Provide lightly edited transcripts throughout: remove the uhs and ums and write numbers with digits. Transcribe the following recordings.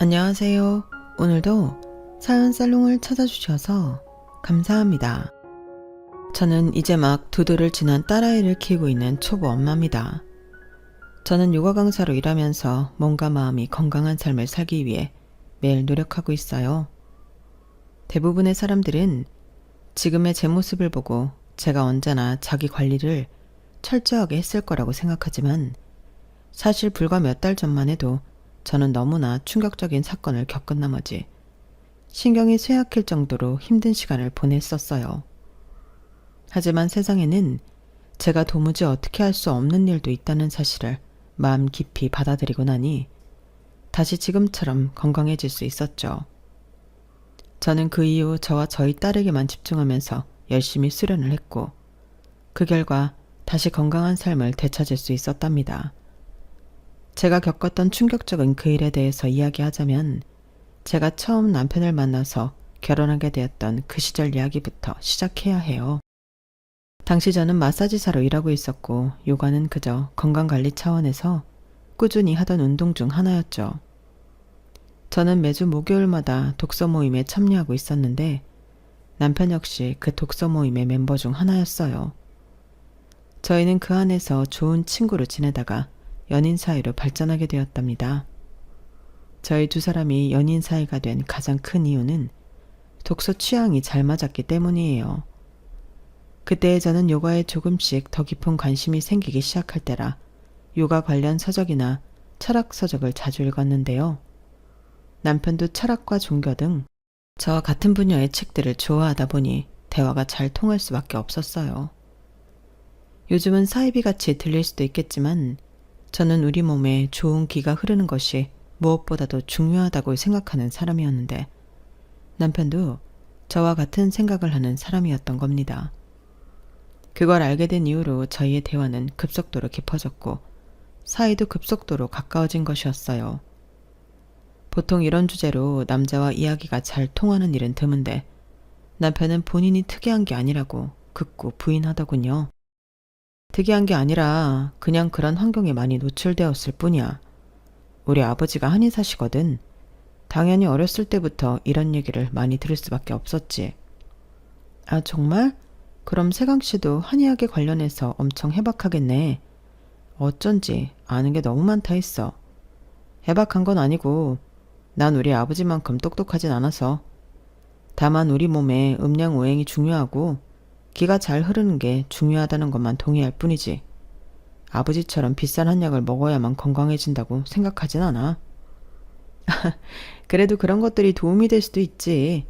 안녕하세요. 오늘도 사연 살롱을 찾아주셔서 감사합니다. 저는 이제 막 2돌을 지난 딸아이를 키우고 있는 초보 엄마입니다. 저는 요가 강사로 일하면서 몸과 마음이 건강한 삶을 살기 위해 매일 노력하고 있어요. 대부분의 사람들은 지금의 제 모습을 보고 제가 언제나 자기 관리를 철저하게 했을 거라고 생각하지만 사실 불과 몇 달 전만 해도 저는 너무나 충격적인 사건을 겪은 나머지 신경이 쇠약할 정도로 힘든 시간을 보냈었어요. 하지만 세상에는 제가 도무지 어떻게 할 수 없는 일도 있다는 사실을 마음 깊이 받아들이고 나니 다시 지금처럼 건강해질 수 있었죠. 저는 그 이후 저와 저희 딸에게만 집중하면서 열심히 수련을 했고 그 결과 다시 건강한 삶을 되찾을 수 있었답니다. 제가 겪었던 충격적인 그 일에 대해서 이야기하자면 제가 처음 남편을 만나서 결혼하게 되었던 그 시절 이야기부터 시작해야 해요. 당시 저는 마사지사로 일하고 있었고 요가는 그저 건강관리 차원에서 꾸준히 하던 운동 중 하나였죠. 저는 매주 목요일마다 독서 모임에 참여하고 있었는데 남편 역시 그 독서 모임의 멤버 중 하나였어요. 저희는 그 안에서 좋은 친구로 지내다가 연인 사이로 발전하게 되었답니다. 저희 두 사람이 연인 사이가 된 가장 큰 이유는 독서 취향이 잘 맞았기 때문이에요. 그때 저는 요가에 조금씩 더 깊은 관심이 생기기 시작할 때라 요가 관련 서적이나 철학 서적을 자주 읽었는데요. 남편도 철학과 종교 등 저와 같은 분야의 책들을 좋아하다 보니 대화가 잘 통할 수밖에 없었어요. 요즘은 사이비 같이 들릴 수도 있겠지만 저는 우리 몸에 좋은 기가 흐르는 것이 무엇보다도 중요하다고 생각하는 사람이었는데 남편도 저와 같은 생각을 하는 사람이었던 겁니다. 그걸 알게 된 이후로 저희의 대화는 급속도로 깊어졌고 사이도 급속도로 가까워진 것이었어요. 보통 이런 주제로 남자와 이야기가 잘 통하는 일은 드문데 남편은 본인이 특이한 게 아니라고 극구 부인하더군요. 특이한 게 아니라 그냥 그런 환경에 많이 노출되었을 뿐이야. 우리 아버지가 한의사시거든. 당연히 어렸을 때부터 이런 얘기를 많이 들을 수밖에 없었지. 아, 정말? 그럼 세강씨도 한의학에 관련해서 엄청 해박하겠네. 어쩐지 아는 게 너무 많다 했어. 해박한 건 아니고 난 우리 아버지만큼 똑똑하진 않아서. 다만 우리 몸에 음양오행이 중요하고 기가 잘 흐르는 게 중요하다는 것만 동의할 뿐이지. 아버지처럼 비싼 한약을 먹어야만 건강해진다고 생각하진 않아. 그래도 그런 것들이 도움이 될 수도 있지.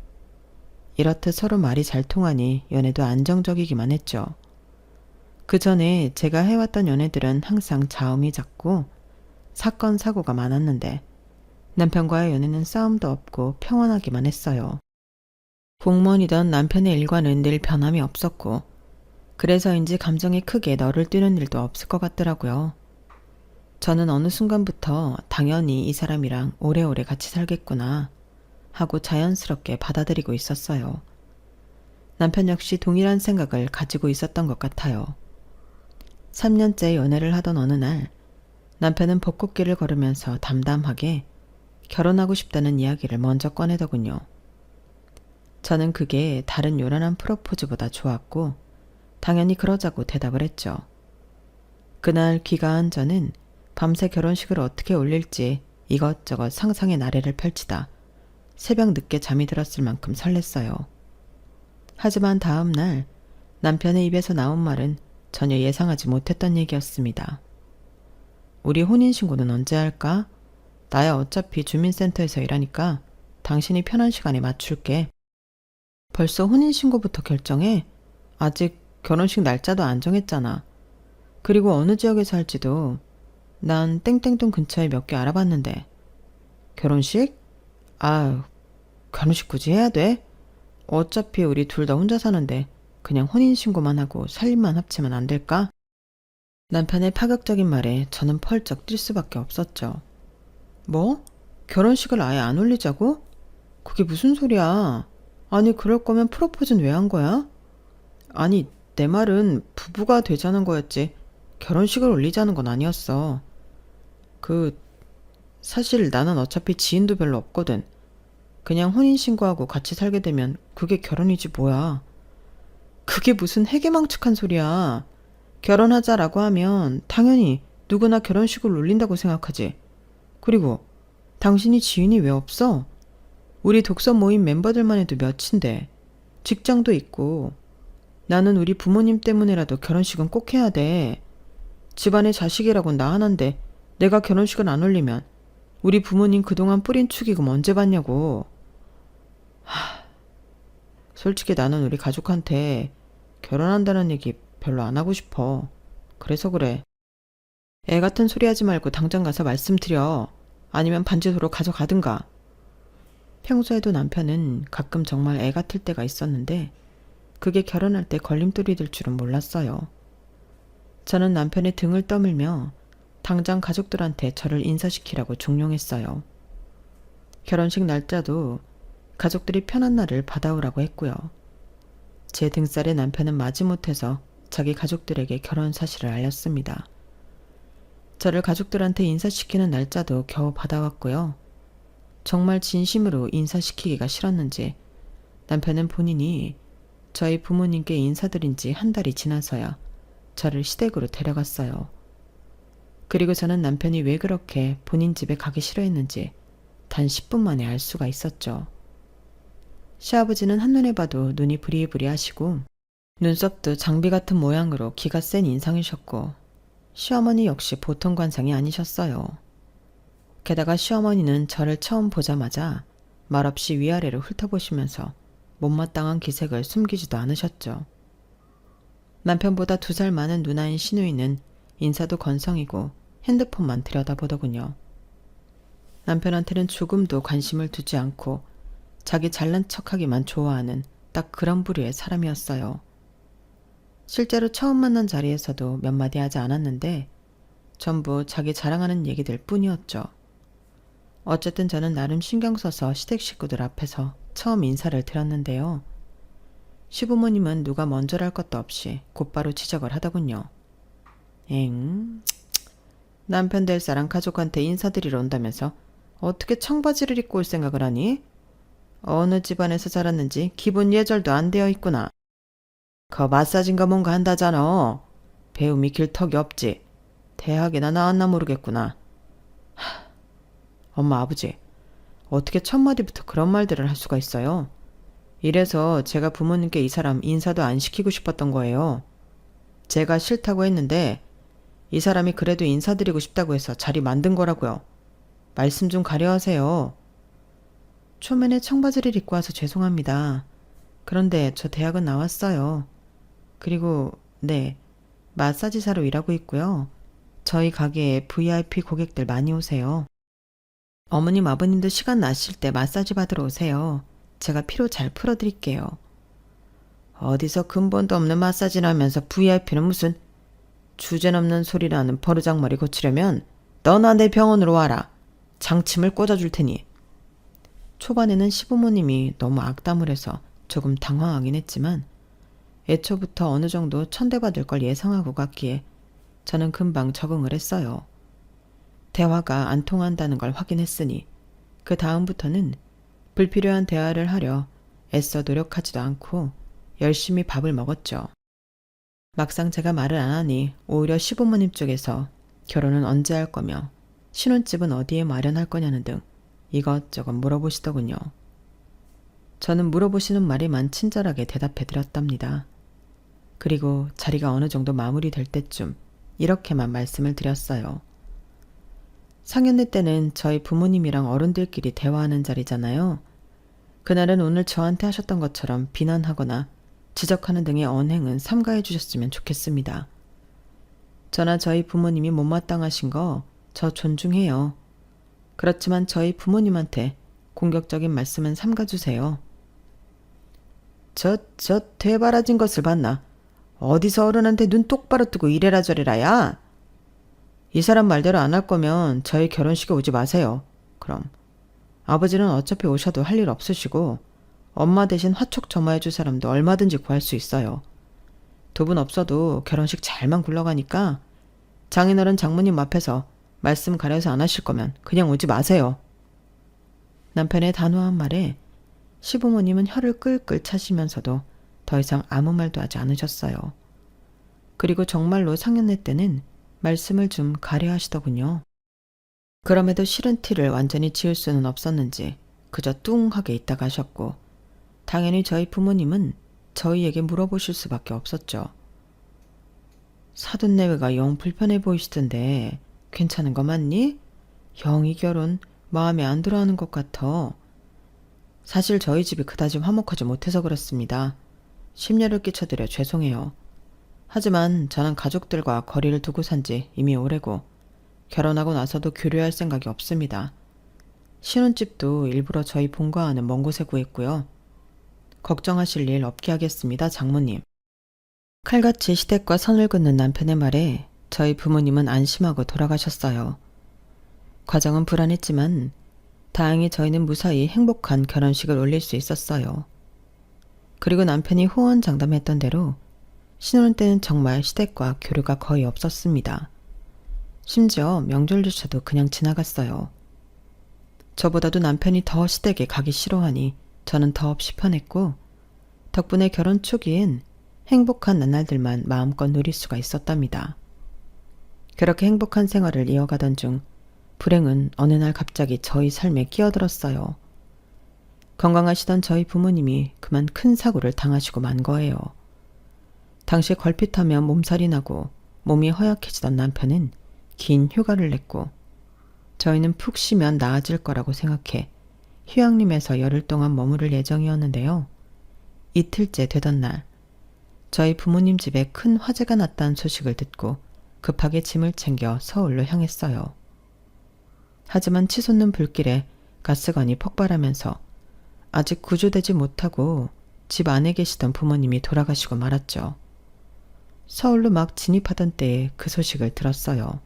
이렇듯 서로 말이 잘 통하니 연애도 안정적이기만 했죠. 그 전에 제가 해왔던 연애들은 항상 자음이 잦고 사건 사고가 많았는데 남편과의 연애는 싸움도 없고 평온하기만 했어요. 공무원이던 남편의 일과는 늘 변함이 없었고 그래서인지 감정이 크게 너를 뛰는 일도 없을 것 같더라고요. 저는 어느 순간부터 당연히 이 사람이랑 오래오래 같이 살겠구나 하고 자연스럽게 받아들이고 있었어요. 남편 역시 동일한 생각을 가지고 있었던 것 같아요. 3년째 연애를 하던 어느 날 남편은 벚꽃길을 걸으면서 담담하게 결혼하고 싶다는 이야기를 먼저 꺼내더군요. 저는 그게 다른 요란한 프로포즈보다 좋았고 당연히 그러자고 대답을 했죠. 그날 귀가한 저는 밤새 결혼식을 어떻게 올릴지 이것저것 상상의 나래를 펼치다 새벽 늦게 잠이 들었을 만큼 설렜어요. 하지만 다음 날 남편의 입에서 나온 말은 전혀 예상하지 못했던 얘기였습니다. 우리 혼인신고는 언제 할까? 나야 어차피 주민센터에서 일하니까 당신이 편한 시간에 맞출게. 벌써 혼인신고부터 결정해? 아직 결혼식 날짜도 안 정했잖아. 그리고 어느 지역에서 할지도 난 땡땡동 근처에 몇 개 알아봤는데. 결혼식? 아유, 결혼식 굳이 해야 돼? 어차피 우리 둘 다 혼자 사는데 그냥 혼인신고만 하고 살림만 합치면 안 될까? 남편의 파격적인 말에 저는 펄쩍 뛸 수밖에 없었죠. 뭐? 결혼식을 아예 안 올리자고? 그게 무슨 소리야? 아니 그럴 거면 프로포즈는 왜 한 거야? 아니 내 말은 부부가 되자는 거였지 결혼식을 올리자는 건 아니었어. 그 사실 나는 어차피 지인도 별로 없거든. 그냥 혼인신고하고 같이 살게 되면 그게 결혼이지 뭐야. 그게 무슨 해괴망측한 소리야. 결혼하자라고 하면 당연히 누구나 결혼식을 올린다고 생각하지. 그리고 당신이 지인이 왜 없어? 우리 독서 모임 멤버들만 해도 몇인데. 직장도 있고. 나는 우리 부모님 때문에라도 결혼식은 꼭 해야 돼. 집안에 자식이라곤 나 하나인데 내가 결혼식을 안 올리면 우리 부모님 그동안 뿌린 축의금 언제 받냐고. 솔직히 나는 우리 가족한테 결혼한다는 얘기 별로 안 하고 싶어. 그래서 그래. 애 같은 소리 하지 말고 당장 가서 말씀드려. 아니면 반지도로 가져가든가. 평소에도 남편은 가끔 정말 애 같을 때가 있었는데 그게 결혼할 때 걸림돌이 될 줄은 몰랐어요. 저는 남편의 등을 떠밀며 당장 가족들한테 저를 인사시키라고 종용했어요. 결혼식 날짜도 가족들이 편한 날을 받아오라고 했고요. 제 등살에 남편은 마지못해서 자기 가족들에게 결혼 사실을 알렸습니다. 저를 가족들한테 인사시키는 날짜도 겨우 받아왔고요. 정말 진심으로 인사시키기가 싫었는지 남편은 본인이 저희 부모님께 인사드린 지 한 달이 지나서야 저를 시댁으로 데려갔어요. 그리고 저는 남편이 왜 그렇게 본인 집에 가기 싫어했는지 단 10분 만에 알 수가 있었죠. 시아버지는 한눈에 봐도 눈이 부리부리하시고 눈썹도 장비 같은 모양으로 기가 센 인상이셨고 시어머니 역시 보통 관상이 아니셨어요. 게다가 시어머니는 저를 처음 보자마자 말없이 위아래로 훑어보시면서 못마땅한 기색을 숨기지도 않으셨죠. 남편보다 2살 많은 누나인 시누이는 인사도 건성이고 핸드폰만 들여다보더군요. 남편한테는 조금도 관심을 두지 않고 자기 잘난 척하기만 좋아하는 딱 그런 부류의 사람이었어요. 실제로 처음 만난 자리에서도 몇 마디 하지 않았는데 전부 자기 자랑하는 얘기들 뿐이었죠. 어쨌든 저는 나름 신경 써서 시댁 식구들 앞에서 처음 인사를 드렸는데요. 시부모님은 누가 먼저랄 것도 없이 곧바로 지적을 하더군요. 남편 될 사람 가족한테 인사드리러 온다면서 어떻게 청바지를 입고 올 생각을 하니? 어느 집안에서 자랐는지 기본 예절도 안 되어 있구나. 그 마사지인가 뭔가 한다잖아. 배움이 길 턱이 없지. 대학이나 나왔나 모르겠구나. 엄마 아버지, 어떻게 첫 마디부터 그런 말들을 할 수가 있어요? 이래서 제가 부모님께 이 사람 인사도 안 시키고 싶었던 거예요. 제가 싫다고 했는데 이 사람이 그래도 인사드리고 싶다고 해서 자리 만든 거라고요. 말씀 좀 가려하세요. 초면에 청바지를 입고 와서 죄송합니다. 그런데 저 대학은 나왔어요. 그리고 네, 마사지사로 일하고 있고요. 저희 가게에 VIP 고객들 많이 오세요. 어머님 아버님도 시간 나실 때 마사지 받으러 오세요. 제가 피로 잘 풀어드릴게요. 어디서 근본도 없는 마사지를 하면서 VIP는 무슨 주제넘는 소리라는 버르장머리 고치려면 너나 내 병원으로 와라. 장침을 꽂아줄 테니. 초반에는 시부모님이 너무 악담을 해서 조금 당황하긴 했지만 애초부터 어느 정도 천대받을 걸 예상하고 갔기에 저는 금방 적응을 했어요. 대화가 안 통한다는 걸 확인했으니 그 다음부터는 불필요한 대화를 하려 애써 노력하지도 않고 열심히 밥을 먹었죠. 막상 제가 말을 안 하니 오히려 시부모님 쪽에서 결혼은 언제 할 거며 신혼집은 어디에 마련할 거냐는 등 이것저것 물어보시더군요. 저는 물어보시는 말에만 친절하게 대답해 드렸답니다. 그리고 자리가 어느 정도 마무리될 때쯤 이렇게만 말씀을 드렸어요. 상견례 때는 저희 부모님이랑 어른들끼리 대화하는 자리잖아요. 그날은 오늘 저한테 하셨던 것처럼 비난하거나 지적하는 등의 언행은 삼가해 주셨으면 좋겠습니다. 저나 저희 부모님이 못마땅하신 거 저 존중해요. 그렇지만 저희 부모님한테 공격적인 말씀은 삼가주세요. 저 되바라진 것을 봤나? 어디서 어른한테 눈 똑바로 뜨고 이래라 저래라야? 이 사람 말대로 안 할 거면 저희 결혼식에 오지 마세요. 그럼 아버지는 어차피 오셔도 할 일 없으시고 엄마 대신 화촉 점화해줄 사람도 얼마든지 구할 수 있어요. 두 분 없어도 결혼식 잘만 굴러가니까 장인어른 장모님 앞에서 말씀 가려서 안 하실 거면 그냥 오지 마세요. 남편의 단호한 말에 시부모님은 혀를 끌끌 차시면서도 더 이상 아무 말도 하지 않으셨어요. 그리고 정말로 상견례 때는 말씀을 좀 가려 하시더군요. 그럼에도 싫은 티를 완전히 지울 수는 없었는지 그저 뚱하게 있다 가셨고, 당연히 저희 부모님은 저희에게 물어보실 수밖에 없었죠. 사돈내외가 영 불편해 보이시던데 괜찮은 거 맞니? 영 이 결혼 마음에 안 들어하는 것 같아. 사실 저희 집이 그다지 화목하지 못해서 그렇습니다. 심려를 끼쳐드려 죄송해요. 하지만 저는 가족들과 거리를 두고 산 지 이미 오래고 결혼하고 나서도 교류할 생각이 없습니다. 신혼집도 일부러 저희 본가와는 먼 곳에 구했고요. 걱정하실 일 없게 하겠습니다, 장모님. 칼같이 시댁과 선을 긋는 남편의 말에 저희 부모님은 안심하고 돌아가셨어요. 과정은 불안했지만 다행히 저희는 무사히 행복한 결혼식을 올릴 수 있었어요. 그리고 남편이 호언장담했던 대로 신혼 때는 정말 시댁과 교류가 거의 없었습니다. 심지어 명절조차도 그냥 지나갔어요. 저보다도 남편이 더 시댁에 가기 싫어하니 저는 더없이 편했고, 덕분에 결혼 초기엔 행복한 나날들만 마음껏 누릴 수가 있었답니다. 그렇게 행복한 생활을 이어가던 중 불행은 어느 날 갑자기 저희 삶에 끼어들었어요. 건강하시던 저희 부모님이 그만 큰 사고를 당하시고 만 거예요. 당시 걸핏하면 몸살이 나고 몸이 허약해지던 남편은 긴 휴가를 냈고, 저희는 푹 쉬면 나아질 거라고 생각해 휴양림에서 열흘 동안 머무를 예정이었는데요. 이틀째 되던 날, 저희 부모님 집에 큰 화재가 났다는 소식을 듣고 급하게 짐을 챙겨 서울로 향했어요. 하지만 치솟는 불길에 가스관이 폭발하면서 아직 구조되지 못하고 집 안에 계시던 부모님이 돌아가시고 말았죠. 서울로 막 진입하던 때에 그 소식을 들었어요.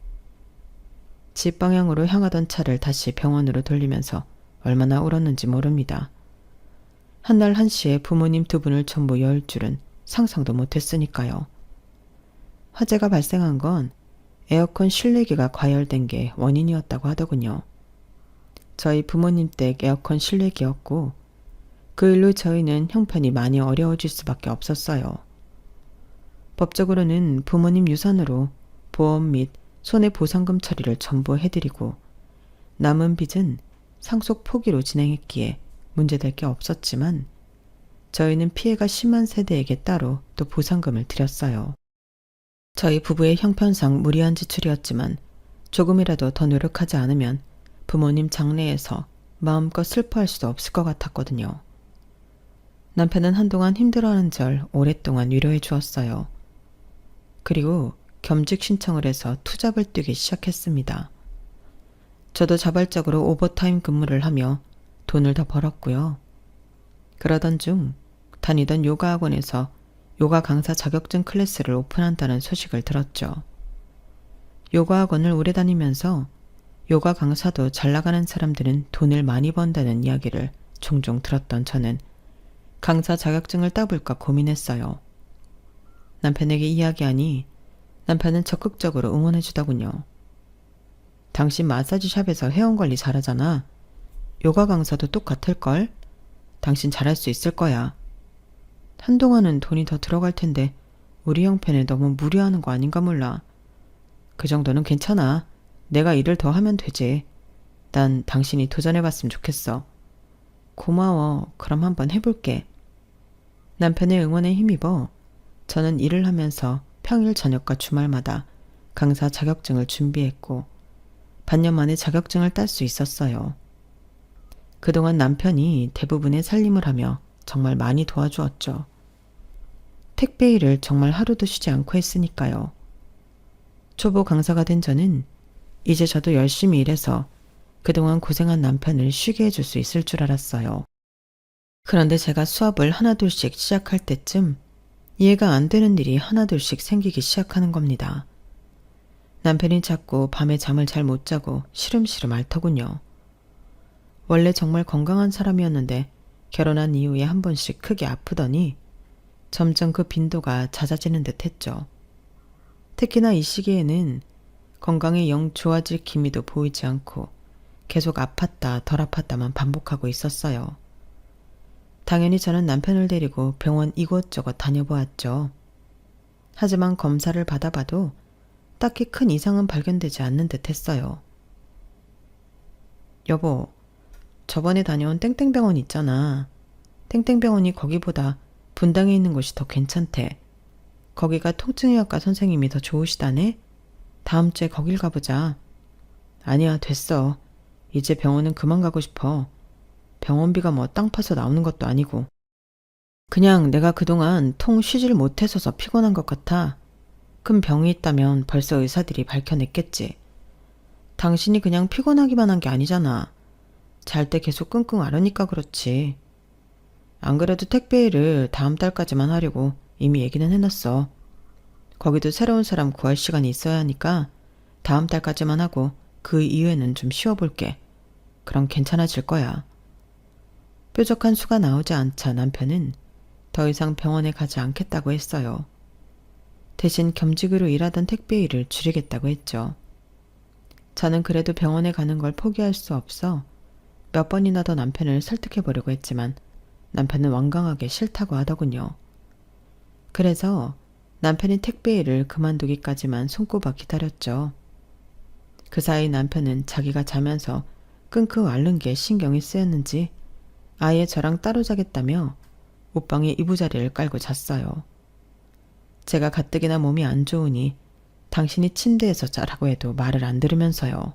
집 방향으로 향하던 차를 다시 병원으로 돌리면서 얼마나 울었는지 모릅니다. 한날 한시에 부모님 두 분을 전부 열 줄은 상상도 못했으니까요. 화재가 발생한 건 에어컨 실내기가 과열된 게 원인이었다고 하더군요. 저희 부모님 댁 에어컨 실내기였고, 그 일로 저희는 형편이 많이 어려워질 수밖에 없었어요. 법적으로는 부모님 유산으로 보험 및 손해보상금 처리를 전부 해드리고, 남은 빚은 상속 포기로 진행했기에 문제될 게 없었지만, 저희는 피해가 심한 세대에게 따로 또 보상금을 드렸어요. 저희 부부의 형편상 무리한 지출이었지만 조금이라도 더 노력하지 않으면 부모님 장례에서 마음껏 슬퍼할 수도 없을 것 같았거든요. 남편은 한동안 힘들어하는 절 오랫동안 위로해 주었어요. 그리고 겸직 신청을 해서 투잡을 뛰기 시작했습니다. 저도 자발적으로 오버타임 근무를 하며 돈을 더 벌었고요. 그러던 중 다니던 요가 학원에서 요가 강사 자격증 클래스를 오픈한다는 소식을 들었죠. 요가 학원을 오래 다니면서 요가 강사도 잘 나가는 사람들은 돈을 많이 번다는 이야기를 종종 들었던 저는 강사 자격증을 따볼까 고민했어요. 남편에게 이야기하니 남편은 적극적으로 응원해 주더군요. 당신 마사지 샵에서 회원관리 잘하잖아. 요가 강사도 똑같을걸? 당신 잘할 수 있을 거야. 한동안은 돈이 더 들어갈 텐데 우리 형편에 너무 무리하는 거 아닌가 몰라. 그 정도는 괜찮아. 내가 일을 더 하면 되지. 난 당신이 도전해봤으면 좋겠어. 고마워. 그럼 한번 해볼게. 남편의 응원에 힘입어 저는 일을 하면서 평일 저녁과 주말마다 강사 자격증을 준비했고 반년 만에 자격증을 딸 수 있었어요. 그동안 남편이 대부분의 살림을 하며 정말 많이 도와주었죠. 택배 일을 정말 하루도 쉬지 않고 했으니까요. 초보 강사가 된 저는 이제 저도 열심히 일해서 그동안 고생한 남편을 쉬게 해줄 수 있을 줄 알았어요. 그런데 제가 수업을 하나둘씩 시작할 때쯤 이해가 안 되는 일이 하나둘씩 생기기 시작하는 겁니다. 남편이 자꾸 밤에 잠을 잘 못 자고 시름시름 앓더군요. 원래 정말 건강한 사람이었는데 결혼한 이후에 한 번씩 크게 아프더니 점점 그 빈도가 잦아지는 듯 했죠. 특히나 이 시기에는 건강이 영 좋아질 기미도 보이지 않고 계속 아팠다 덜 아팠다만 반복하고 있었어요. 당연히 저는 남편을 데리고 병원 이곳저곳 다녀보았죠. 하지만 검사를 받아봐도 딱히 큰 이상은 발견되지 않는 듯 했어요. 여보, 저번에 다녀온 땡땡병원 있잖아. 땡땡병원이 거기보다 분당에 있는 곳이 더 괜찮대. 거기가 통증의학과 선생님이 더 좋으시다네? 다음 주에 거길 가보자. 아니야, 됐어. 이제 병원은 그만 가고 싶어. 병원비가 뭐 땅 파서 나오는 것도 아니고. 그냥 내가 그동안 통 쉬질 못해서서 피곤한 것 같아. 큰 병이 있다면 벌써 의사들이 밝혀냈겠지. 당신이 그냥 피곤하기만 한 게 아니잖아. 잘 때 계속 끙끙 앓으니까 그렇지. 안 그래도 택배일을 다음 달까지만 하려고 이미 얘기는 해놨어. 거기도 새로운 사람 구할 시간이 있어야 하니까 다음 달까지만 하고 그 이후에는 좀 쉬어볼게. 그럼 괜찮아질 거야. 뾰족한 수가 나오지 않자 남편은 더 이상 병원에 가지 않겠다고 했어요. 대신 겸직으로 일하던 택배 일을 줄이겠다고 했죠. 저는 그래도 병원에 가는 걸 포기할 수 없어 몇 번이나 더 남편을 설득해보려고 했지만 남편은 완강하게 싫다고 하더군요. 그래서 남편이 택배 일을 그만두기까지만 손꼽아 기다렸죠. 그 사이 남편은 자기가 자면서 끙끙 앓는 게 신경이 쓰였는지 아예 저랑 따로 자겠다며 옷방에 이부자리를 깔고 잤어요. 제가 가뜩이나 몸이 안 좋으니 당신이 침대에서 자라고 해도 말을 안 들으면서요.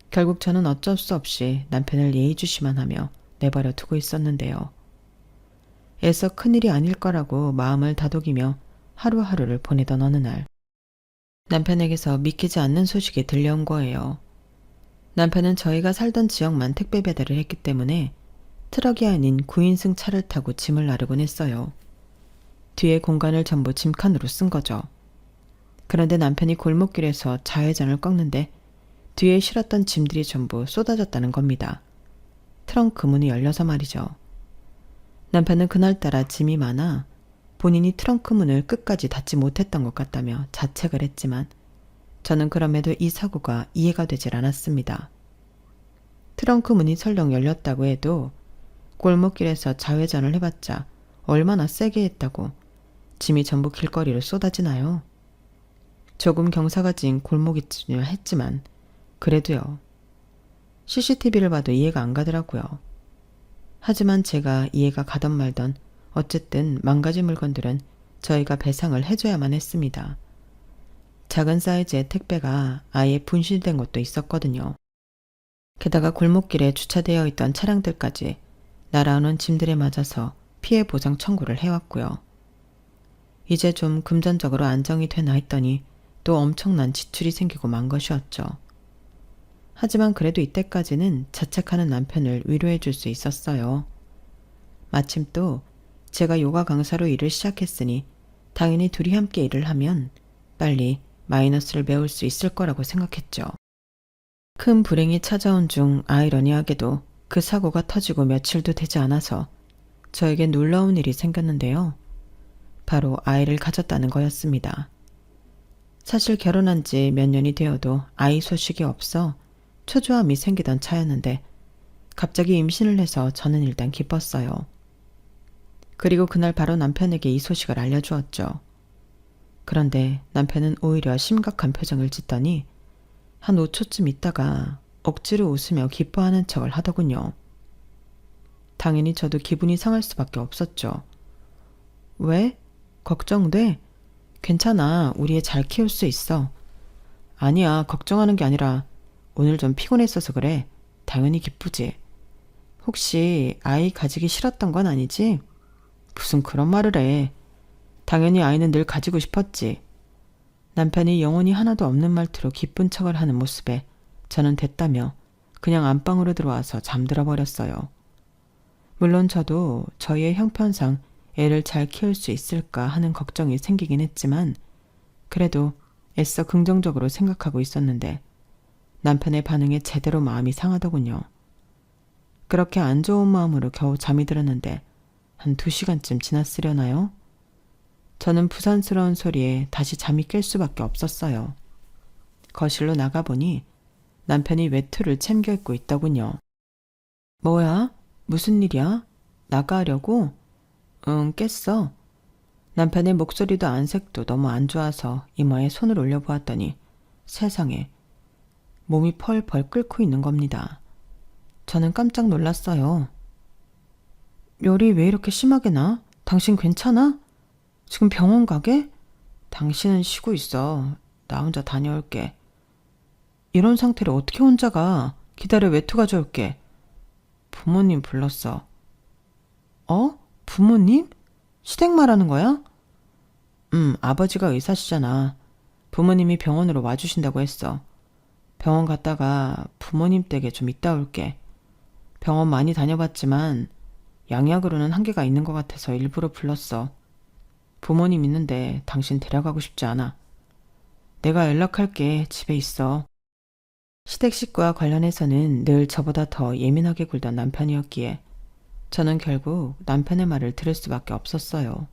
결국 저는 어쩔 수 없이 남편을 예의주시만 하며 내버려 두고 있었는데요. 애써 큰일이 아닐 거라고 마음을 다독이며 하루하루를 보내던 어느 날 남편에게서 믿기지 않는 소식이 들려온 거예요. 남편은 저희가 살던 지역만 택배 배달을 했기 때문에 트럭이 아닌 9인승 차를 타고 짐을 나르곤 했어요. 뒤에 공간을 전부 짐칸으로 쓴 거죠. 그런데 남편이 골목길에서 좌회전을 꺾는데 뒤에 실었던 짐들이 전부 쏟아졌다는 겁니다. 트렁크 문이 열려서 말이죠. 남편은 그날따라 짐이 많아 본인이 트렁크 문을 끝까지 닫지 못했던 것 같다며 자책을 했지만 저는 그럼에도 이 사고가 이해가 되질 않았습니다. 트렁크 문이 설령 열렸다고 해도 골목길에서 좌회전을 해봤자 얼마나 세게 했다고 짐이 전부 길거리로 쏟아지나요? 조금 경사가 진 골목이쯤이야 했지만 그래도요. CCTV를 봐도 이해가 안 가더라고요. 하지만 제가 이해가 가던 말던 어쨌든 망가진 물건들은 저희가 배상을 해줘야만 했습니다. 작은 사이즈의 택배가 아예 분실된 것도 있었거든요. 게다가 골목길에 주차되어 있던 차량들까지 날아오는 짐들에 맞아서 피해 보상 청구를 해왔고요. 이제 좀 금전적으로 안정이 되나 했더니 또 엄청난 지출이 생기고 만 것이었죠. 하지만 그래도 이때까지는 자책하는 남편을 위로해 줄 수 있었어요. 마침 또 제가 요가 강사로 일을 시작했으니 당연히 둘이 함께 일을 하면 빨리 마이너스를 메울 수 있을 거라고 생각했죠. 큰 불행이 찾아온 중 아이러니하게도 그 사고가 터지고 며칠도 되지 않아서 저에게 놀라운 일이 생겼는데요. 바로 아이를 가졌다는 거였습니다. 사실 결혼한 지 몇 년이 되어도 아이 소식이 없어 초조함이 생기던 차였는데 갑자기 임신을 해서 저는 일단 기뻤어요. 그리고 그날 바로 남편에게 이 소식을 알려주었죠. 그런데 남편은 오히려 심각한 표정을 짓더니 한 5초쯤 있다가 억지로 웃으며 기뻐하는 척을 하더군요. 당연히 저도 기분이 상할 수밖에 없었죠. 왜? 걱정돼? 괜찮아. 우리 애 잘 키울 수 있어. 아니야. 걱정하는 게 아니라 오늘 좀 피곤했어서 그래. 당연히 기쁘지. 혹시 아이 가지기 싫었던 건 아니지? 무슨 그런 말을 해. 당연히 아이는 늘 가지고 싶었지. 남편이 영혼이 하나도 없는 말투로 기쁜 척을 하는 모습에 저는 됐다며 그냥 안방으로 들어와서 잠들어 버렸어요. 물론 저도 저희의 형편상 애를 잘 키울 수 있을까 하는 걱정이 생기긴 했지만 그래도 애써 긍정적으로 생각하고 있었는데 남편의 반응에 제대로 마음이 상하더군요. 그렇게 안 좋은 마음으로 겨우 잠이 들었는데 한 2시간쯤 지났으려나요? 저는 부산스러운 소리에 다시 잠이 깰 수밖에 없었어요. 거실로 나가보니 남편이 외투를 챙겨 입고 있더군요. 뭐야? 무슨 일이야? 나가려고? 응, 깼어. 남편의 목소리도 안색도 너무 안 좋아서 이마에 손을 올려보았더니 세상에 몸이 펄펄 끓고 있는 겁니다. 저는 깜짝 놀랐어요. 열이 왜 이렇게 심하게 나? 당신 괜찮아? 지금 병원 가게? 당신은 쉬고 있어. 나 혼자 다녀올게. 이런 상태로 어떻게 혼자 가? 기다려, 외투 가져올게. 부모님 불렀어. 어? 부모님? 시댁 말하는 거야? 아버지가 의사시잖아. 부모님이 병원으로 와주신다고 했어. 병원 갔다가 부모님 댁에 좀 있다 올게. 병원 많이 다녀봤지만 양약으로는 한계가 있는 것 같아서 일부러 불렀어. 부모님 있는데 당신 데려가고 싶지 않아. 내가 연락할게. 집에 있어. 시댁 식구와 관련해서는 늘 저보다 더 예민하게 굴던 남편이었기에 저는 결국 남편의 말을 들을 수밖에 없었어요.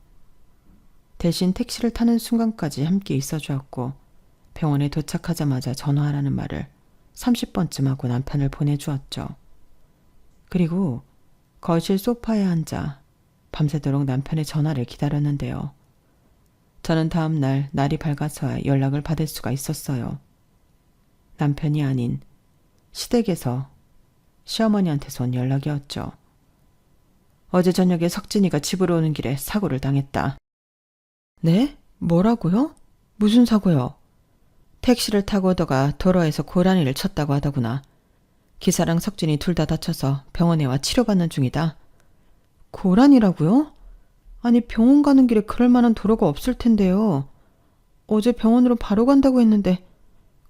대신 택시를 타는 순간까지 함께 있어주었고 병원에 도착하자마자 전화하라는 말을 30번쯤 하고 남편을 보내주었죠. 그리고 거실 소파에 앉아 밤새도록 남편의 전화를 기다렸는데요. 저는 다음 날 날이 밝아서야 연락을 받을 수가 있었어요. 남편이 아닌 시댁에서 시어머니한테서 온 연락이었죠. 어제 저녁에 석진이가 집으로 오는 길에 사고를 당했다. 네? 뭐라고요? 무슨 사고요? 택시를 타고 오다가 도로에서 고라니를 쳤다고 하더구나. 기사랑 석진이 둘 다 다쳐서 병원에 와 치료받는 중이다. 고라니라고요? 아니 병원 가는 길에 그럴 만한 도로가 없을 텐데요. 어제 병원으로 바로 간다고 했는데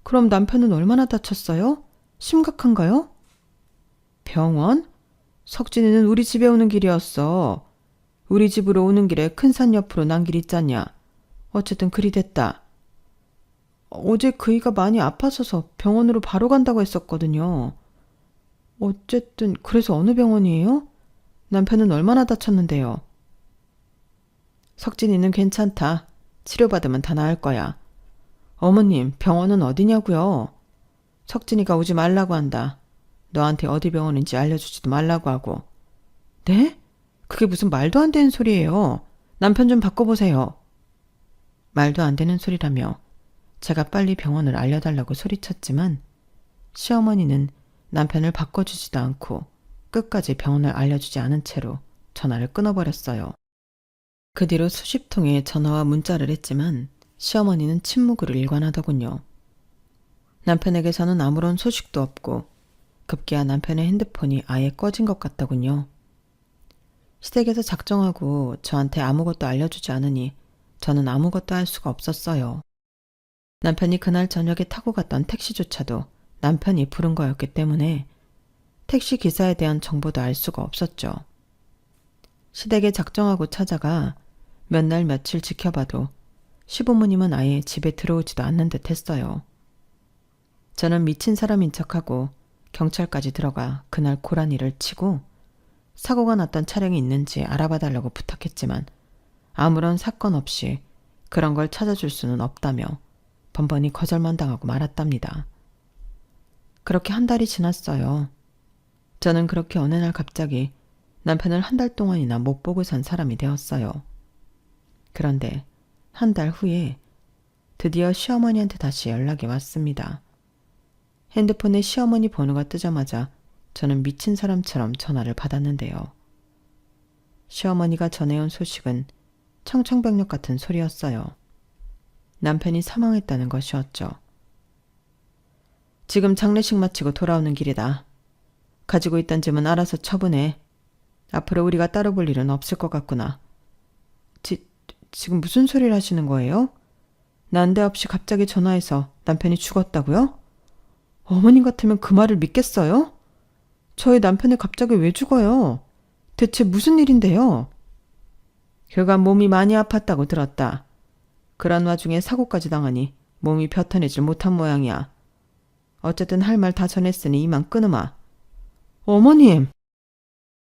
그럼 남편은 얼마나 다쳤어요? 심각한가요? 병원? 석진이는 우리 집에 오는 길이었어. 우리 집으로 오는 길에 큰 산 옆으로 난 길 있잖냐. 어쨌든 그리 됐다. 어제 그이가 많이 아파서서 병원으로 바로 간다고 했었거든요. 어쨌든 그래서 어느 병원이에요? 남편은 얼마나 다쳤는데요? 석진이는 괜찮다. 치료받으면 다 나을 거야. 어머님, 병원은 어디냐고요? 석진이가 오지 말라고 한다. 너한테 어디 병원인지 알려주지도 말라고 하고. 네? 그게 무슨 말도 안 되는 소리예요. 남편 좀 바꿔보세요. 말도 안 되는 소리라며 제가 빨리 병원을 알려달라고 소리쳤지만 시어머니는 남편을 바꿔주지도 않고 끝까지 병원을 알려주지 않은 채로 전화를 끊어버렸어요. 그 뒤로 수십 통의 전화와 문자를 했지만 시어머니는 침묵을 일관하더군요. 남편에게서는 아무런 소식도 없고 급기야 남편의 핸드폰이 아예 꺼진 것 같더군요. 시댁에서 작정하고 저한테 아무것도 알려주지 않으니 저는 아무것도 할 수가 없었어요. 남편이 그날 저녁에 타고 갔던 택시조차도 남편이 부른 거였기 때문에 택시 기사에 대한 정보도 알 수가 없었죠. 시댁에 작정하고 찾아가 몇 날 며칠 지켜봐도 시부모님은 아예 집에 들어오지도 않는 듯 했어요. 저는 미친 사람인 척하고 경찰까지 들어가 그날 고라니를 치고 사고가 났던 차량이 있는지 알아봐달라고 부탁했지만 아무런 사건 없이 그런 걸 찾아줄 수는 없다며 번번이 거절만 당하고 말았답니다. 그렇게 한 달이 지났어요. 저는 그렇게 어느 날 갑자기 남편을 한 달 동안이나 못 보고 산 사람이 되었어요. 그런데 한 달 후에 드디어 시어머니한테 다시 연락이 왔습니다. 핸드폰에 시어머니 번호가 뜨자마자 저는 미친 사람처럼 전화를 받았는데요. 시어머니가 전해온 소식은 청천벽력 같은 소리였어요. 남편이 사망했다는 것이었죠. 지금 장례식 마치고 돌아오는 길이다. 가지고 있던 짐은 알아서 처분해. 앞으로 우리가 따로 볼 일은 없을 것 같구나. 지금 무슨 소리를 하시는 거예요? 난데없이 갑자기 전화해서 남편이 죽었다고요? 어머님 같으면 그 말을 믿겠어요? 저희 남편이 갑자기 왜 죽어요? 대체 무슨 일인데요? 그간 몸이 많이 아팠다고 들었다. 그런 와중에 사고까지 당하니 몸이 벼터내질 못한 모양이야. 어쨌든 할 말 다 전했으니 이만 끊으마. 어머님!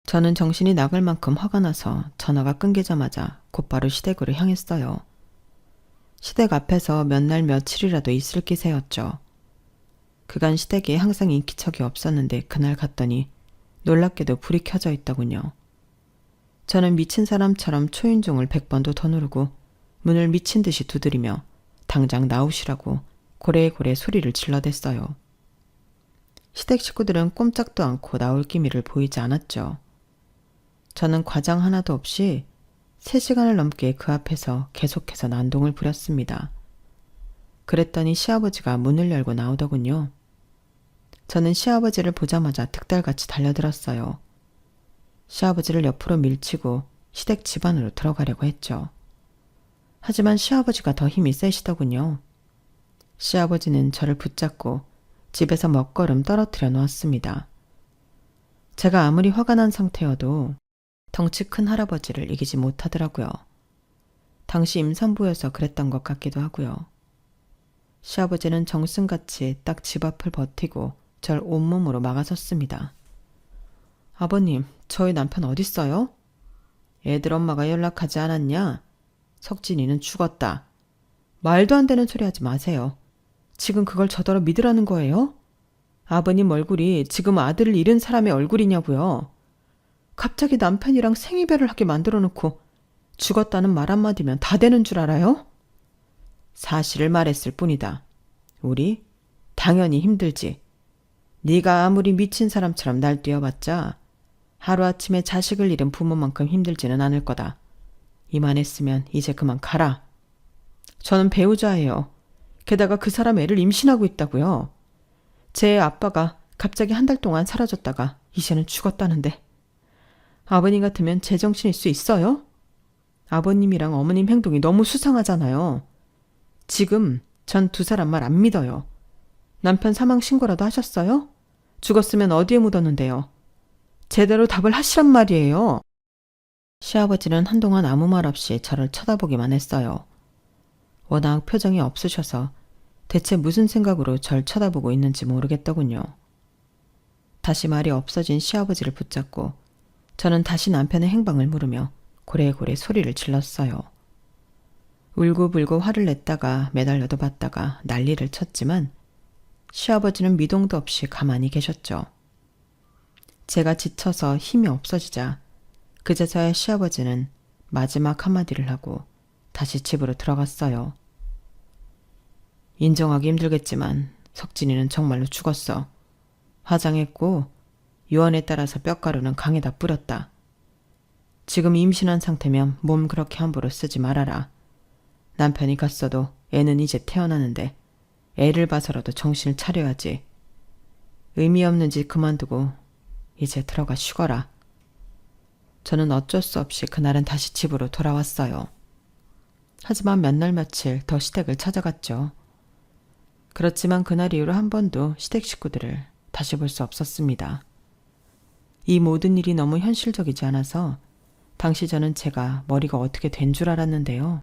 저는 정신이 나갈 만큼 화가 나서 전화가 끊기자마자 곧바로 시댁으로 향했어요. 시댁 앞에서 몇 날 며칠이라도 있을 기세였죠. 그간 시댁에 항상 인기척이 없었는데 그날 갔더니 놀랍게도 불이 켜져 있더군요. 저는 미친 사람처럼 초인종을 100번도 더 누르고 문을 미친 듯이 두드리며 당장 나오시라고 고래고래 소리를 질러댔어요. 시댁 식구들은 꼼짝도 않고 나올 기미를 보이지 않았죠. 저는 과장 하나도 없이 3시간을 넘게 그 앞에서 계속해서 난동을 부렸습니다. 그랬더니 시아버지가 문을 열고 나오더군요. 저는 시아버지를 보자마자 득달같이 달려들었어요. 시아버지를 옆으로 밀치고 시댁 집 안으로 들어가려고 했죠. 하지만 시아버지가 더 힘이 세시더군요. 시아버지는 저를 붙잡고 집에서 먹거름 떨어뜨려 놓았습니다. 제가 아무리 화가 난 상태여도 덩치 큰 할아버지를 이기지 못하더라고요. 당시 임산부여서 그랬던 것 같기도 하고요. 시아버지는 정승같이 딱 집 앞을 버티고 절 온몸으로 막아섰습니다. 아버님, 저희 남편 어딨어요? 애들 엄마가 연락하지 않았냐? 석진이는 죽었다. 말도 안 되는 소리 하지 마세요. 지금 그걸 저더러 믿으라는 거예요? 아버님 얼굴이 지금 아들을 잃은 사람의 얼굴이냐고요. 갑자기 남편이랑 생이별을 하게 만들어 놓고 죽었다는 말 한마디면 다 되는 줄 알아요? 사실을 말했을 뿐이다. 우리 당연히 힘들지. 네가 아무리 미친 사람처럼 날뛰어봤자 하루아침에 자식을 잃은 부모만큼 힘들지는 않을 거다. 이만했으면 이제 그만 가라. 저는 배우자예요. 게다가 그 사람 애를 임신하고 있다고요. 제 아빠가 갑자기 한 달 동안 사라졌다가 이제는 죽었다는데 아버님 같으면 제정신일 수 있어요? 아버님이랑 어머님 행동이 너무 수상하잖아요. 지금 전 두 사람 말 안 믿어요. 남편 사망 신고라도 하셨어요? 죽었으면 어디에 묻었는데요? 제대로 답을 하시란 말이에요. 시아버지는 한동안 아무 말 없이 저를 쳐다보기만 했어요. 워낙 표정이 없으셔서 대체 무슨 생각으로 절 쳐다보고 있는지 모르겠더군요. 다시 말이 없어진 시아버지를 붙잡고 저는 다시 남편의 행방을 물으며 고래고래 소리를 질렀어요. 울고불고 화를 냈다가 매달려도 봤다가 난리를 쳤지만 시아버지는 미동도 없이 가만히 계셨죠. 제가 지쳐서 힘이 없어지자 그제서야 시아버지는 마지막 한마디를 하고 다시 집으로 들어갔어요. 인정하기 힘들겠지만 석진이는 정말로 죽었어. 화장했고 유언에 따라서 뼈가루는 강에다 뿌렸다. 지금 임신한 상태면 몸 그렇게 함부로 쓰지 말아라. 남편이 갔어도 애는 이제 태어나는데 애를 봐서라도 정신을 차려야지. 의미 없는 짓 그만두고 이제 들어가 쉬거라. 저는 어쩔 수 없이 그날은 다시 집으로 돌아왔어요. 하지만 몇 날 며칠 더 시댁을 찾아갔죠. 그렇지만 그날 이후로 한 번도 시댁 식구들을 다시 볼 수 없었습니다. 이 모든 일이 너무 현실적이지 않아서 당시 저는 제가 머리가 어떻게 된 줄 알았는데요.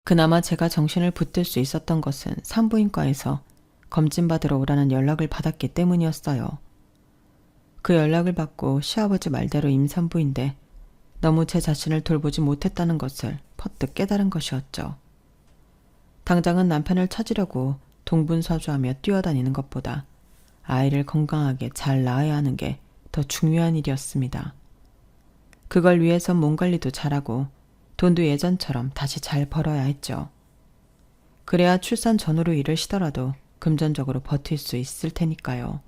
그나마 제가 정신을 붙들 수 있었던 것은 산부인과에서 검진받으러 오라는 연락을 받았기 때문이었어요. 그 연락을 받고 시아버지 말대로 임산부인데 너무 제 자신을 돌보지 못했다는 것을 퍼뜩 깨달은 것이었죠. 당장은 남편을 찾으려고 동분서주하며 뛰어다니는 것보다 아이를 건강하게 잘 낳아야 하는 게 더 중요한 일이었습니다. 그걸 위해선 몸 관리도 잘하고 돈도 예전처럼 다시 잘 벌어야 했죠. 그래야 출산 전후로 일을 쉬더라도 금전적으로 버틸 수 있을 테니까요.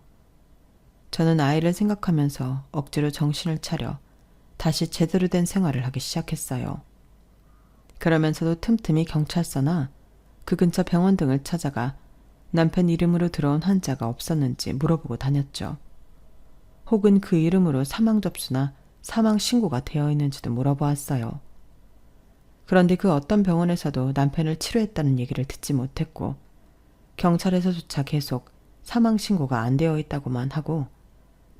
저는 아이를 생각하면서 억지로 정신을 차려 다시 제대로 된 생활을 하기 시작했어요. 그러면서도 틈틈이 경찰서나 그 근처 병원 등을 찾아가 남편 이름으로 들어온 환자가 없었는지 물어보고 다녔죠. 혹은 그 이름으로 사망 접수나 사망 신고가 되어 있는지도 물어보았어요. 그런데 그 어떤 병원에서도 남편을 치료했다는 얘기를 듣지 못했고 경찰에서조차 계속 사망 신고가 안 되어 있다고만 하고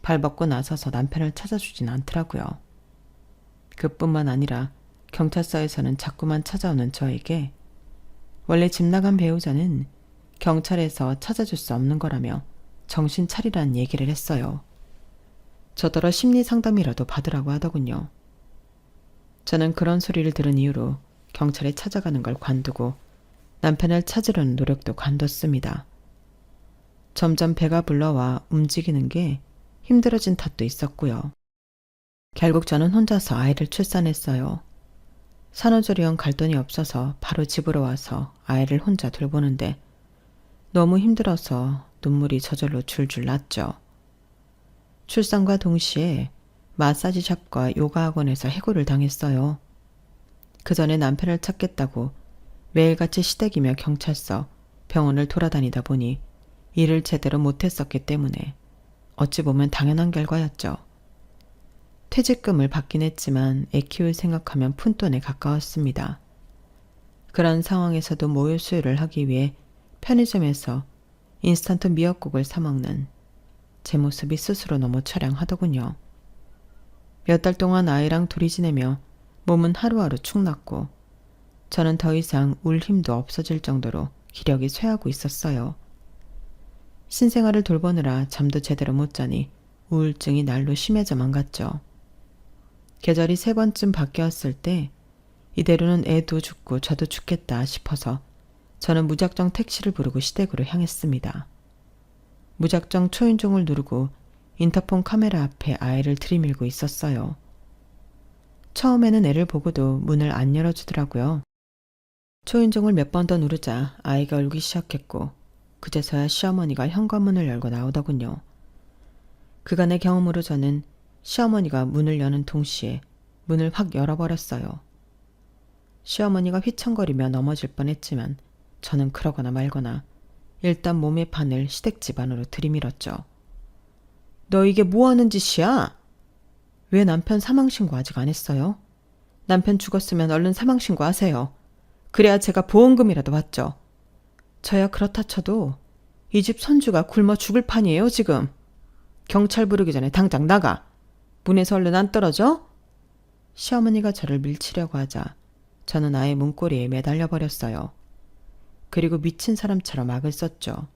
발벗고 나서서 남편을 찾아주진 않더라고요. 그뿐만 아니라 경찰서에서는 자꾸만 찾아오는 저에게 원래 집 나간 배우자는 경찰에서 찾아줄 수 없는 거라며 정신 차리라는 얘기를 했어요. 저더러 심리 상담이라도 받으라고 하더군요. 저는 그런 소리를 들은 이후로 경찰에 찾아가는 걸 관두고 남편을 찾으려는 노력도 관뒀습니다. 점점 배가 불러와 움직이는 게 힘들어진 탓도 있었고요. 결국 저는 혼자서 아이를 출산했어요. 산후조리원 갈 돈이 없어서 바로 집으로 와서 아이를 혼자 돌보는데 너무 힘들어서 눈물이 저절로 줄줄 났죠. 출산과 동시에 마사지샵과 요가 학원에서 해고를 당했어요. 그 전에 남편을 찾겠다고 매일같이 시댁이며 경찰서, 병원을 돌아다니다 보니 일을 제대로 못했었기 때문에 어찌 보면 당연한 결과였죠. 퇴직금을 받긴 했지만 애 키울 생각하면 푼돈에 가까웠습니다. 그런 상황에서도 모유 수유를 하기 위해 편의점에서 인스턴트 미역국을 사 먹는 제 모습이 스스로 너무 처량하더군요. 몇 달 동안 아이랑 둘이 지내며 몸은 하루하루 축났고 저는 더 이상 울 힘도 없어질 정도로 기력이 쇠하고 있었어요. 신생아를 돌보느라 잠도 제대로 못 자니 우울증이 날로 심해져만 갔죠. 계절이 3번쯤 바뀌었을 때 이대로는 애도 죽고 저도 죽겠다 싶어서 저는 무작정 택시를 부르고 시댁으로 향했습니다. 무작정 초인종을 누르고 인터폰 카메라 앞에 아이를 들이밀고 있었어요. 처음에는 애를 보고도 문을 안 열어주더라고요. 초인종을 몇 번 더 누르자 아이가 울기 시작했고 그제서야 시어머니가 현관문을 열고 나오더군요. 그간의 경험으로 저는 시어머니가 문을 여는 동시에 문을 확 열어버렸어요. 시어머니가 휘청거리며 넘어질 뻔했지만 저는 그러거나 말거나 일단 몸의 판을 시댁집 안으로 들이밀었죠. 너 이게 뭐하는 짓이야? 왜 남편 사망신고 아직 안 했어요? 남편 죽었으면 얼른 사망신고 하세요. 그래야 제가 보험금이라도 받죠. 저야 그렇다 쳐도 이 집 손주가 굶어 죽을 판이에요 지금. 경찰 부르기 전에 당장 나가. 문에서 얼른 안 떨어져? 시어머니가 저를 밀치려고 하자 저는 아예 문고리에 매달려 버렸어요. 그리고 미친 사람처럼 악을 썼죠.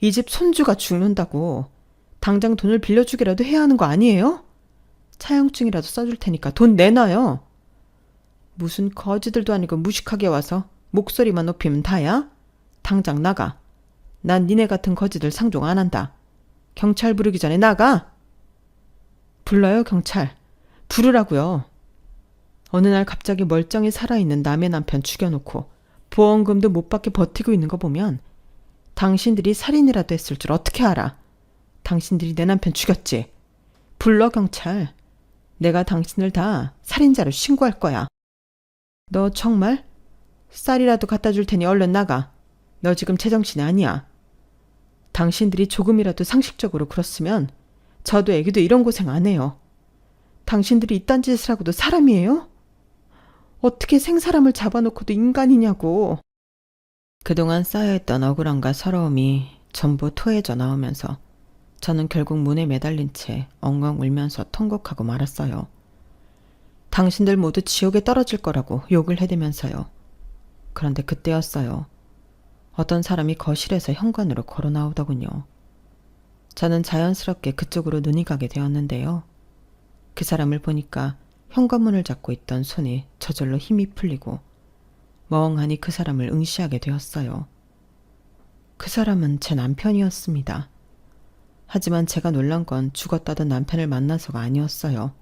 이 집 손주가 죽는다고 당장 돈을 빌려주기라도 해야 하는 거 아니에요? 차용증이라도 써줄 테니까 돈 내놔요. 무슨 거지들도 아니고 무식하게 와서 목소리만 높이면 다야? 당장 나가. 난 니네 같은 거지들 상종 안 한다. 경찰 부르기 전에 나가. 불러요 경찰. 부르라고요. 어느 날 갑자기 멀쩡히 살아있는 남의 남편 죽여놓고 보험금도 못 받게 버티고 있는 거 보면 당신들이 살인이라도 했을 줄 어떻게 알아? 당신들이 내 남편 죽였지? 불러 경찰. 내가 당신을 다 살인자로 신고할 거야. 너 정말? 쌀이라도 갖다 줄 테니 얼른 나가. 너 지금 제정신이 아니야. 당신들이 조금이라도 상식적으로 그렇으면 저도 애기도 이런 고생 안 해요. 당신들이 이딴 짓을 하고도 사람이에요? 어떻게 생사람을 잡아놓고도 인간이냐고. 그동안 쌓여있던 억울함과 서러움이 전부 토해져 나오면서 저는 결국 문에 매달린 채 엉엉 울면서 통곡하고 말았어요. 당신들 모두 지옥에 떨어질 거라고 욕을 해대면서요. 그런데 그때였어요. 어떤 사람이 거실에서 현관으로 걸어 나오더군요. 저는 자연스럽게 그쪽으로 눈이 가게 되었는데요. 그 사람을 보니까 현관문을 잡고 있던 손이 저절로 힘이 풀리고 멍하니 그 사람을 응시하게 되었어요. 그 사람은 제 남편이었습니다. 하지만 제가 놀란 건 죽었다던 남편을 만나서가 아니었어요.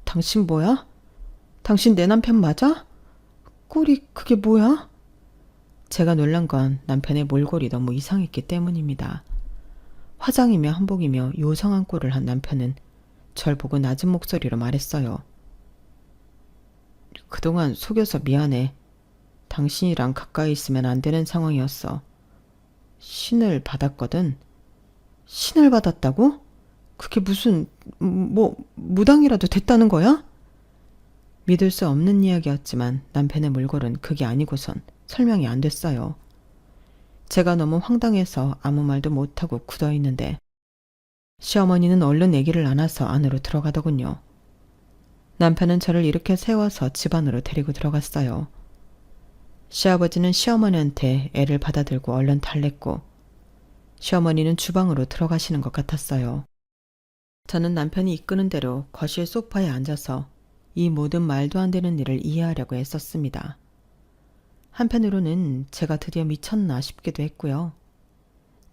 당신 뭐야? 당신 내 남편 맞아? 꼴이 그게 뭐야? 제가 놀란 건 남편의 몰골이 너무 이상했기 때문입니다. 화장이며 한복이며 요상한 꼴을 한 남편은 절 보고 낮은 목소리로 말했어요. 그동안 속여서 미안해. 당신이랑 가까이 있으면 안 되는 상황이었어. 신을 받았거든. 신을 받았다고? 그게 무슨 무당이라도 됐다는 거야? 믿을 수 없는 이야기였지만 남편의 몰골은 그게 아니고선 설명이 안 됐어요. 제가 너무 황당해서 아무 말도 못하고 굳어있는데 시어머니는 얼른 아기를 안아서 안으로 들어가더군요. 남편은 저를 이렇게 세워서 집 안으로 데리고 들어갔어요. 시아버지는 시어머니한테 애를 받아들고 얼른 달랬고 시어머니는 주방으로 들어가시는 것 같았어요. 저는 남편이 이끄는 대로 거실 소파에 앉아서 이 모든 말도 안 되는 일을 이해하려고 애썼습니다. 한편으로는 제가 드디어 미쳤나 싶기도 했고요.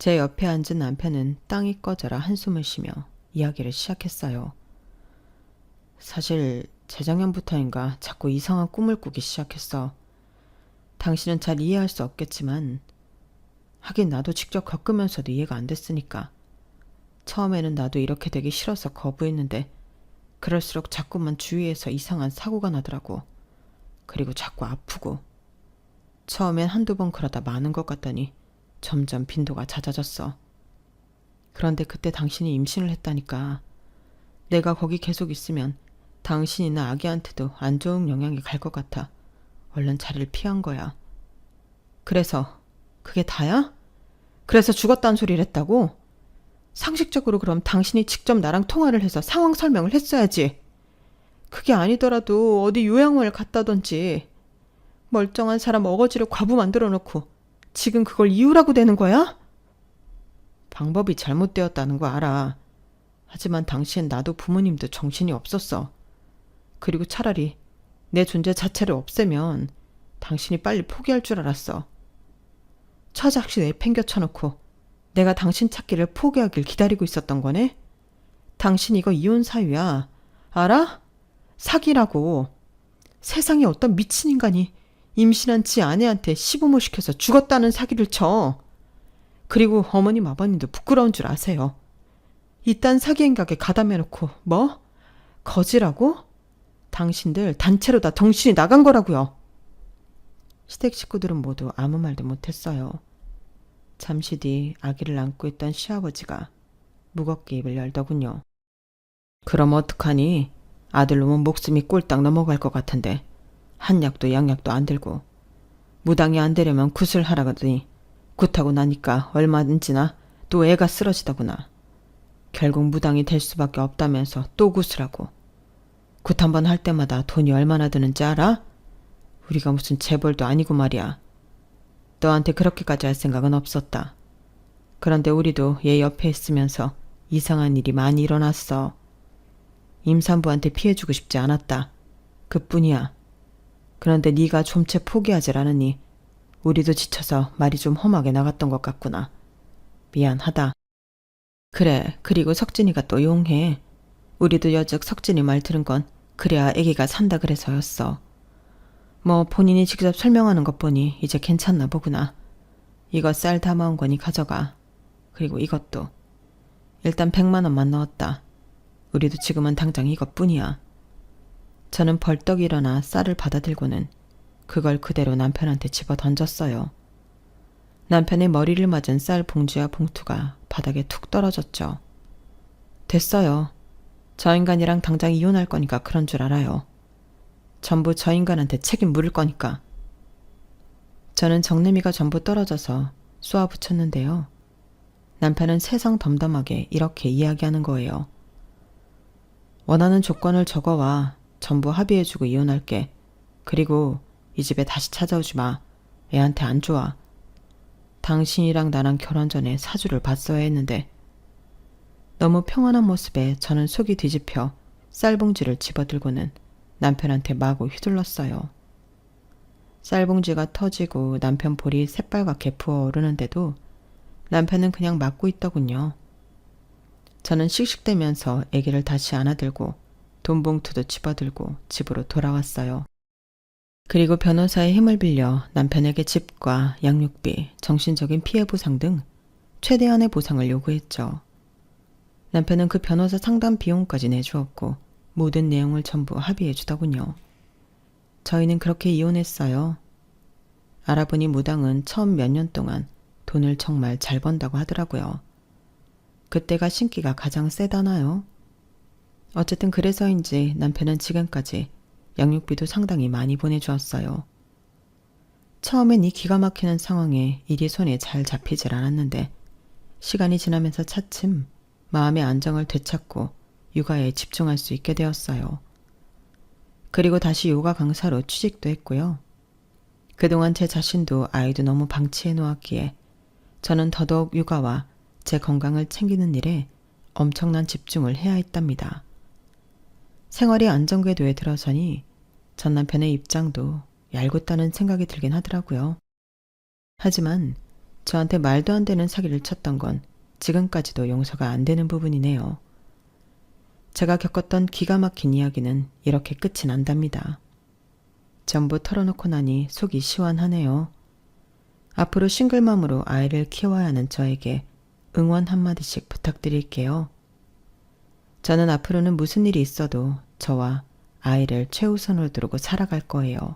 제 옆에 앉은 남편은 땅이 꺼져라 한숨을 쉬며 이야기를 시작했어요. 사실 재작년부터인가 자꾸 이상한 꿈을 꾸기 시작했어. 당신은 잘 이해할 수 없겠지만 하긴 나도 직접 겪으면서도 이해가 안 됐으니까. 처음에는 나도 이렇게 되기 싫어서 거부했는데 그럴수록 자꾸만 주위에서 이상한 사고가 나더라고. 그리고 자꾸 아프고. 처음엔 한두 번 그러다 많은 것 같더니 점점 빈도가 잦아졌어. 그런데 그때 당신이 임신을 했다니까. 내가 거기 계속 있으면 당신이나 아기한테도 안 좋은 영향이 갈 것 같아 얼른 자리를 피한 거야. 그래서 그게 다야? 그래서 죽었다는 소리를 했다고? 상식적으로 그럼 당신이 직접 나랑 통화를 해서 상황 설명을 했어야지. 그게 아니더라도 어디 요양원을 갔다던지. 멀쩡한 사람 어거지로 과부 만들어 놓고 지금 그걸 이유라고 되는 거야? 방법이 잘못되었다는 거 알아. 하지만 당시엔 나도 부모님도 정신이 없었어. 그리고 차라리 내 존재 자체를 없애면 당신이 빨리 포기할 줄 알았어. 처작시 내팽겨쳐놓고 내가 당신 찾기를 포기하길 기다리고 있었던 거네? 당신 이거 이혼 사유야. 알아? 사기라고. 세상에 어떤 미친 인간이 임신한 지 아내한테 시부모 시켜서 죽었다는 사기를 쳐. 그리고 어머님 아버님도 부끄러운 줄 아세요. 이딴 사기 행각에 가담해놓고 뭐? 거지라고? 당신들 단체로 다 정신이 나간 거라고요. 시댁 식구들은 모두 아무 말도 못했어요. 잠시 뒤 아기를 안고 있던 시아버지가 무겁게 입을 열더군요. 그럼 어떡하니? 아들놈은 목숨이 꼴딱 넘어갈 것 같은데 한약도 양약도 안 들고 무당이 안 되려면 굿을 하라더니 굿하고 나니까 얼마든지나 또 애가 쓰러지더구나. 결국 무당이 될 수밖에 없다면서 또 굿을 하고 굿 한 번 할 때마다 돈이 얼마나 드는지 알아? 우리가 무슨 재벌도 아니고 말이야. 너한테 그렇게까지 할 생각은 없었다. 그런데 우리도 얘 옆에 있으면서 이상한 일이 많이 일어났어. 임산부한테 피해주고 싶지 않았다. 그뿐이야. 그런데 네가 좀채 포기하질 않으니 우리도 지쳐서 말이 좀 험하게 나갔던 것 같구나. 미안하다. 그래, 그리고 석진이가 또 용해. 우리도 여즉 석진이 말 들은 건 그래야 아기가 산다 그래서였어. 뭐 본인이 직접 설명하는 것 보니 이제 괜찮나 보구나. 이거 쌀 담아온 거니 가져가. 그리고 이것도. 일단 100만 원만 넣었다. 우리도 지금은 당장 이것뿐이야. 저는 벌떡 일어나 쌀을 받아들고는 그걸 그대로 남편한테 집어 던졌어요. 남편의 머리를 맞은 쌀 봉지와 봉투가 바닥에 툭 떨어졌죠. 됐어요. 저 인간이랑 당장 이혼할 거니까 그런 줄 알아요. 전부 저 인간한테 책임 물을 거니까. 저는 정내미가 전부 떨어져서 쏘아붙였는데요. 남편은 세상 덤덤하게 이렇게 이야기하는 거예요. 원하는 조건을 적어와. 전부 합의해주고 이혼할게. 그리고 이 집에 다시 찾아오지 마. 애한테 안 좋아. 당신이랑 나랑 결혼 전에 사주를 봤어야 했는데. 너무 평안한 모습에 저는 속이 뒤집혀 쌀봉지를 집어들고는 남편한테 마구 휘둘렀어요. 쌀봉지가 터지고 남편 볼이 새빨갛게 부어오르는데도 남편은 그냥 맞고 있더군요. 저는 씩씩대면서 아기를 다시 안아들고 돈봉투도 집어들고 집으로 돌아왔어요. 그리고 변호사의 힘을 빌려 남편에게 집과 양육비, 정신적인 피해 보상 등 최대한의 보상을 요구했죠. 남편은 그 변호사 상담 비용까지 내주었고 모든 내용을 전부 합의해 주더군요. 저희는 그렇게 이혼했어요. 알아보니 무당은 처음 몇 년 동안 돈을 정말 잘 번다고 하더라고요. 그때가 신기가 가장 세다나요? 어쨌든 그래서인지 남편은 지금까지 양육비도 상당히 많이 보내주었어요. 처음엔 이 기가 막히는 상황에 일이 손에 잘 잡히질 않았는데 시간이 지나면서 차츰 마음의 안정을 되찾고 육아에 집중할 수 있게 되었어요. 그리고 다시 요가 강사로 취직도 했고요. 그동안 제 자신도 아이도 너무 방치해 놓았기에 저는 더더욱 육아와 제 건강을 챙기는 일에 엄청난 집중을 해야 했답니다. 생활이 안정궤도에 들어서니 전 남편의 입장도 얄궂다는 생각이 들긴 하더라고요. 하지만 저한테 말도 안 되는 사기를 쳤던 건 지금까지도 용서가 안 되는 부분이네요. 제가 겪었던 기가 막힌 이야기는 이렇게 끝이 난답니다. 전부 털어놓고 나니 속이 시원하네요. 앞으로 싱글맘으로 아이를 키워야 하는 저에게 응원 한마디씩 부탁드릴게요. 저는 앞으로는 무슨 일이 있어도 저와 아이를 최우선으로 두고 살아갈 거예요.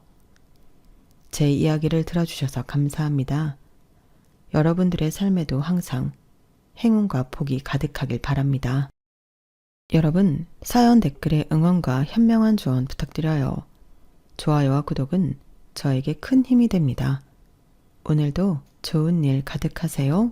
제 이야기를 들어주셔서 감사합니다. 여러분들의 삶에도 항상 행운과 복이 가득하길 바랍니다. 여러분, 사연 댓글에 응원과 현명한 조언 부탁드려요. 좋아요와 구독은 저에게 큰 힘이 됩니다. 오늘도 좋은 일 가득하세요.